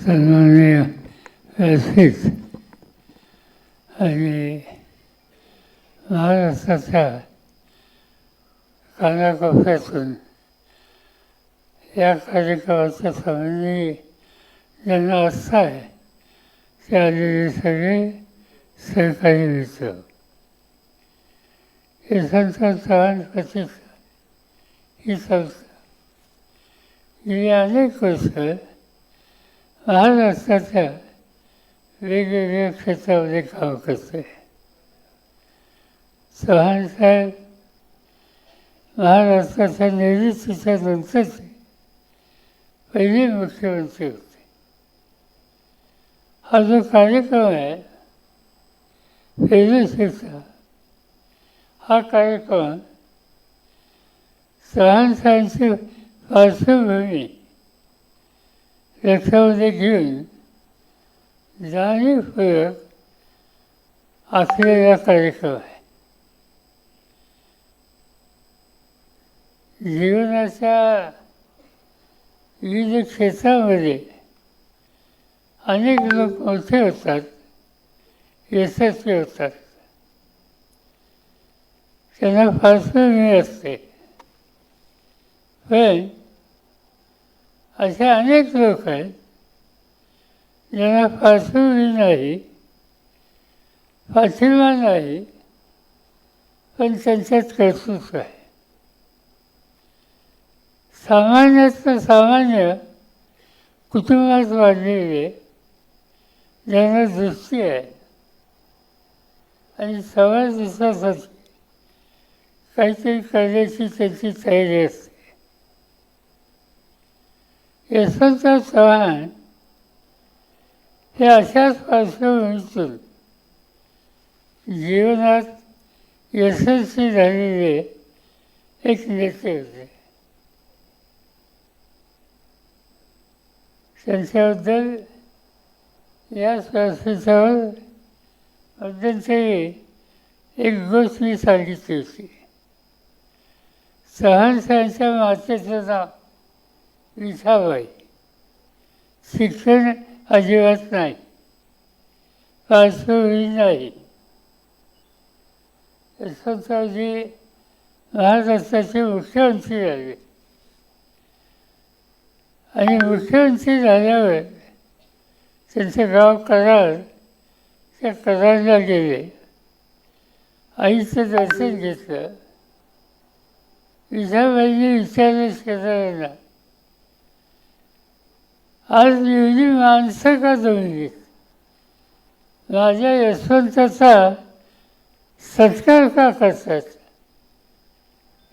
सन्माननीय व्यासपीठ आणि महाराष्ट्राच्या कानाकोपऱ्यातून या कार्यक्रमाच्या संबंधी ज्यांना आस्था आहे ते आलेले सगळे सहकारी मित्र, यशवंतराव चव्हाण प्रतिष्ठान ही संस्था गेली अनेक वर्ष महाराष्ट्राच्या वेगवेगळ्या क्षेत्रामध्ये काम करते. चव्हाण साहेब महाराष्ट्राच्या निर्मितीच्या नंतरचे पहिले मुख्यमंत्री होते. हा जो कार्यक्रम आहे फेलोशिपचा, हा कार्यक्रम चव्हाण साहेबांची पार्श्वभूमी लक्षामध्ये घेऊन जाणीवपूर्वक आखलेला कार्यक्रम आहे. जीवनाच्या विविध क्षेत्रामध्ये अनेक लोक मोठे होतात, यशस्वी होतात, त्यांना पार्श्वभूमी असते. पण असे अनेक लोक आहेत ज्यांना पार्श्वभूमी नाही, पाठिंबा नाही, पण त्यांच्यात कर्तृत्व आहे. सामान्यातलं सामान्य कुटुंबात वाढलेले ज्यांना दृष्टी आहे आणि समाज विश्वासाची काहीतरी करण्याची त्यांची तयारी असते. यशवंतराव चव्हाण हे अशाच पार्श्वभूमीतून जीवनात यशस्वी झालेले एक नेते होते. त्यांच्याबद्दल या व्यासपीठावर मध्यंतरी एक गोष्ट मी सांगितली होती. चव्हाण साहेबांच्या मातेचं नाव विठाबाई. शिक्षण अजिबात नाही, पार्श्वभूमी नाही. यशवंतरावजी महाराष्ट्राचे मुख्यमंत्री झाले आणि मुख्यमंत्री झाल्यावर त्यांचं गाव कराड, त्या कराडला गेले. आईचं दर्शन घेतलं. विठाबाईंनी विचारलं शेजाऱ्यांना, आज एवढी माणसं का जमली, माझ्या यशवंताचा सत्कार का करतात?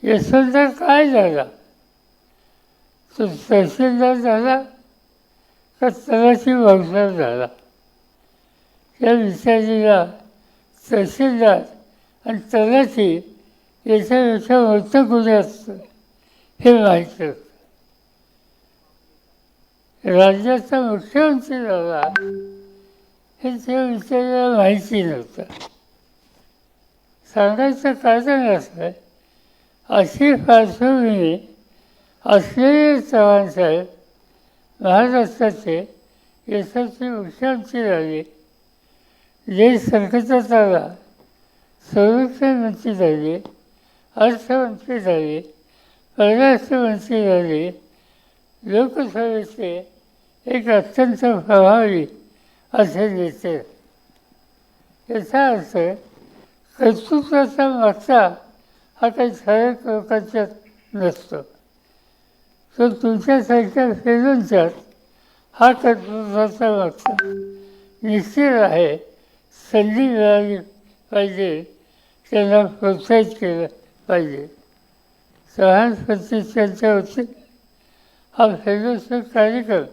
यशवंत काय झाला? तो तहसीलदार झाला का तलाठी वंशज झाला? त्या विचारीला तहसीलदार आणि तलाठी याच्यापेक्षा मोठं कुठे असतं हे माहीत होतं. राज्याचा मुख्यमंत्री झाला हे त्या विचाराला माहिती नव्हतं. सांगायचं कारण असं आहे, अशी पार्श्वभूमी असलेले चव्हाण साहेब महाराष्ट्राचे यशस्वी मुख्यमंत्री झाले. देश संकटात आला, संरक्षण मंत्री झाले, अर्थमंत्री झाले, परराष्ट्र मंत्री झाले, लोकसभेचे एक अत्यंत प्रभावी असे नेते. याचा अर्थ कर्तृत्वाचा मागचा हा काही ठराविक लोकांच्यात नसतो. तो तुमच्यासारख्या फेलोंच्यात हा कर्तृत्वाचा मागचा निश्चित आहे. संधी मिळाली पाहिजे, त्यांना प्रोत्साहित केलं पाहिजे. चव्हाण प्रतिष्ठानच्या वतीने हा फेलोशिप कार्यक्रम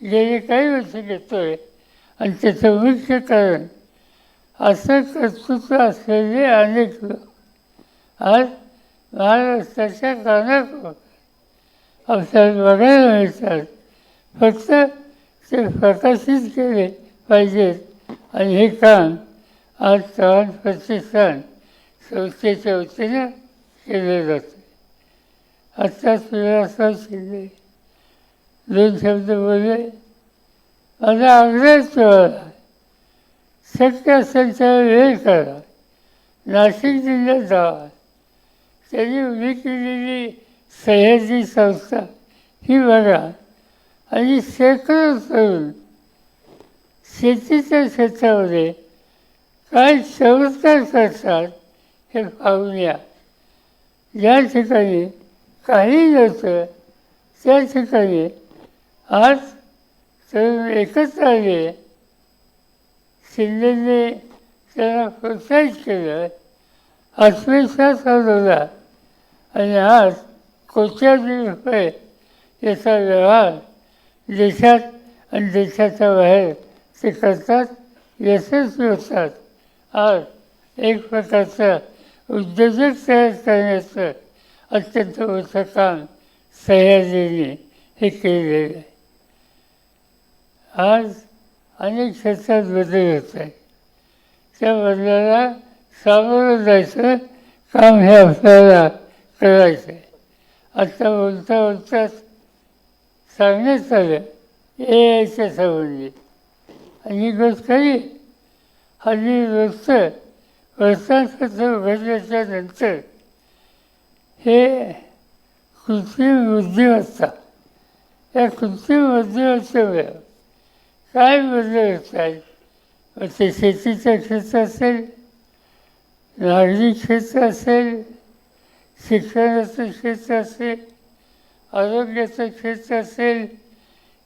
गेले काही वर्ष घेतो आहे आणि त्याचं मुख्य कारण असं कर्तृत्व असलेले अनेक लोक आज महाराष्ट्राच्या कानाकोपऱ्यात आपल्याला बघायला मिळतात. फक्त ते प्रकाशित केले पाहिजेत आणि हे काम आज चव्हाण प्रतिष्ठान संस्थेच्या वतीनं केलं जातं. आत्ताच विलासराव शिंदे दोन शब्द बोलले. माझा आग्रह तुम्हाला शक्य असेल तर वेळ करा, नाशिक जिल्ह्यात जावा. त्यांनी उभी केलेली सह्याद्री संस्था ही बघा आणि शेकडो तरुण शेतीच्या क्षेत्रामध्ये काय चमत्कार करतात हे पाहून या. ज्या ठिकाणी काही नव्हतं त्या ठिकाणी आज तरुण एकत्र आले. शिंदेने त्यांना प्रोत्साहित केलं, आत्मविश्वास वाढवला आणि आज कोट्यावधी रुपये याचा व्यवहार देशात आणि देशाच्या बाहेर ते करतात, यशस्वी होतात. आज एक प्रकारचं उद्योजक तयार करण्याचं अत्यंत मोठं काम सह्याद्रीने हे केलेलं आहे. आज अनेक क्षेत्रात बदल होत आहे. त्या बदलाला सामोरं जायचं काम हे आपल्याला करायचं आहे. आत्ता बोलता बोलताच सांगण्यात आलं AIच्या संबंधी आणि ही गोष्ट खरी. हल्ली रोजचं वर्तमानपत्र उघडल्याच्या नंतर हे कृत्रिम बुद्धिमत्ता, या कृत्रिम बुद्धिमत्तेमुळे काय बदल होत आहेत. मग ते शेतीचं क्षेत्र असेल, नागरी क्षेत्र असेल, शिक्षणाचं क्षेत्र असेल, आरोग्याचं क्षेत्र असेल,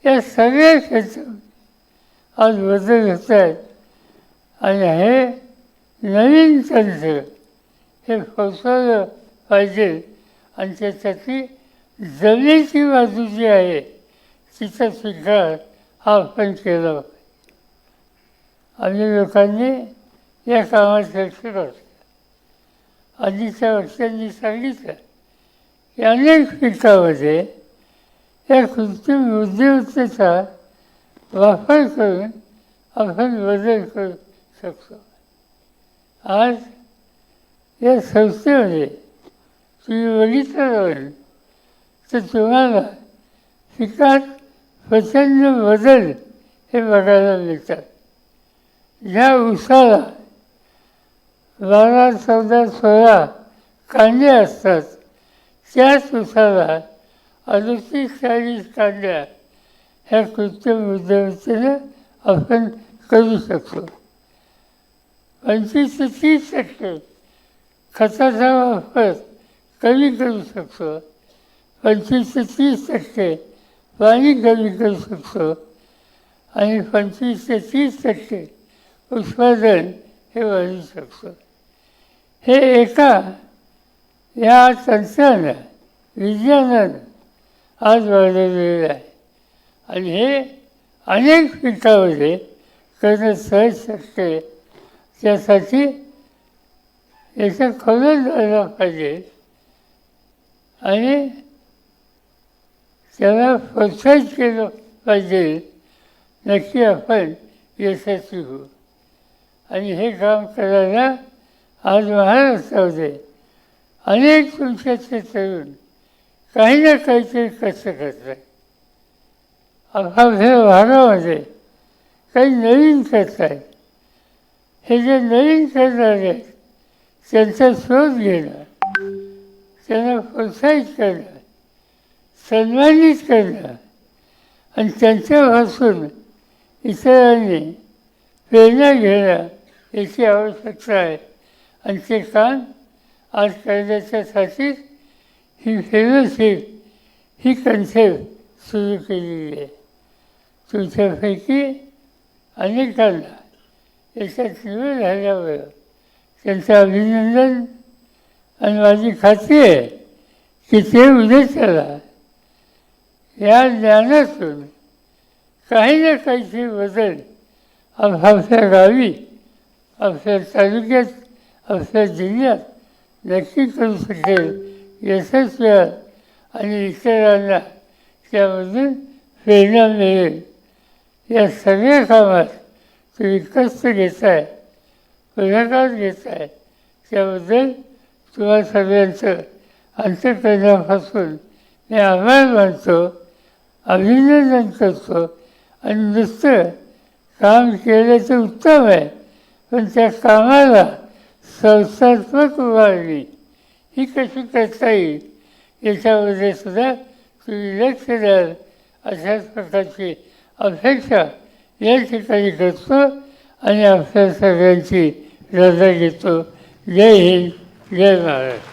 या सगळ्या क्षेत्रात आज बदल होत आहेत. आणि हे नवीन तंत्र हे पोचवलं पाहिजे आणि त्यासाठी जमिनीची बाजू जी आहे तिचा स्वीकार हा आपण केला पाहिजे. आम्ही लोकांनी या कामात लक्ष घातलं. आधीच्या वक्त्यांनी सांगितलं की अनेक पिकामध्ये या कृत्रिम बुद्धिमत्तेचा वापर करून आपण बदल करू शकतो. आज या संस्थेमध्ये तुम्ही बघितलं जाईल तर तुम्हाला पिकात प्रचंड बदल हे बघायला मिळतात. ह्या ऊसाला 12, 14, 16 कांडे असतात, त्याच ऊसाला 38-40 कांड्या ह्या कृत्रिम बुद्धिमत्तेने आपण करू शकतो. 25 ते 30% खताचा वापर कमी करू शकतो. 25 ते 30% पाणी कमी करू शकतो आणि 25 ते 30% उत्पादन हे वाढवू शकतो. हे एका या तंत्रानं, विज्ञानानं आज वाढवलेलं आहे आणि हे अनेक पिकामध्ये करणं सहज शक्य आहे. त्यासाठी याचं खोलून जायला पाहिजे आणि त्याला प्रोत्साहित केलं पाहिजे. नक्की आपण यशस्वी होऊ. आणि हे काम करायला आज महाराष्ट्रामध्ये अनेक तुमच्याचे तरुण काही ना काहीतरी कष्ट करतात. आपापल्या भागामध्ये काही नवीन करत आहेत. हे जे नवीन करणारे आहेत त्यांचा शोध घेणं, त्यांना प्रोत्साहित करणं, सन्मानित करणं आणि त्यांच्यापासून इतरांनी प्रेरणा घेणं याची आवश्यकता आहे. आणि ते काम आज करण्याच्यासाठी ही फेलोशिप, ही कन्सेप्ट सुरू केलेली आहे. तुमच्यापैकी अनेकांना याच्यात निवड झाल्यावर त्यांचं अभिनंदन आणि माझी खात्री आहे की ते उद्याच्याला या ज्ञानातून काही ना काहीतरी बदल आपल्या गावी, आपल्या तालुक्यात, आपल्या जिल्ह्यात नक्की करू शकेल. यशस्वी आणि इतरांना त्यामधून प्रेरणा मिळेल. या सगळ्या कामात तुम्ही कष्ट घेताय, पुढाकार घेताय, त्याबद्दल तुम्हा सगळ्यांचं अंतःकरणापासून मी आभार मानतो, अभिनंदन करतो आणि नुसतं काम केलं तर उत्तम आहे, पण त्या कामाला संस्थात्मक उभारणी ही कशी करता येईल याच्यामध्ये सुद्धा तुम्ही लक्ष द्याल अशाच प्रकारची अपेक्षा या ठिकाणी करतो आणि आपल्या सगळ्यांची रजा घेतो. जय हिंद, जय महाराष्ट्र.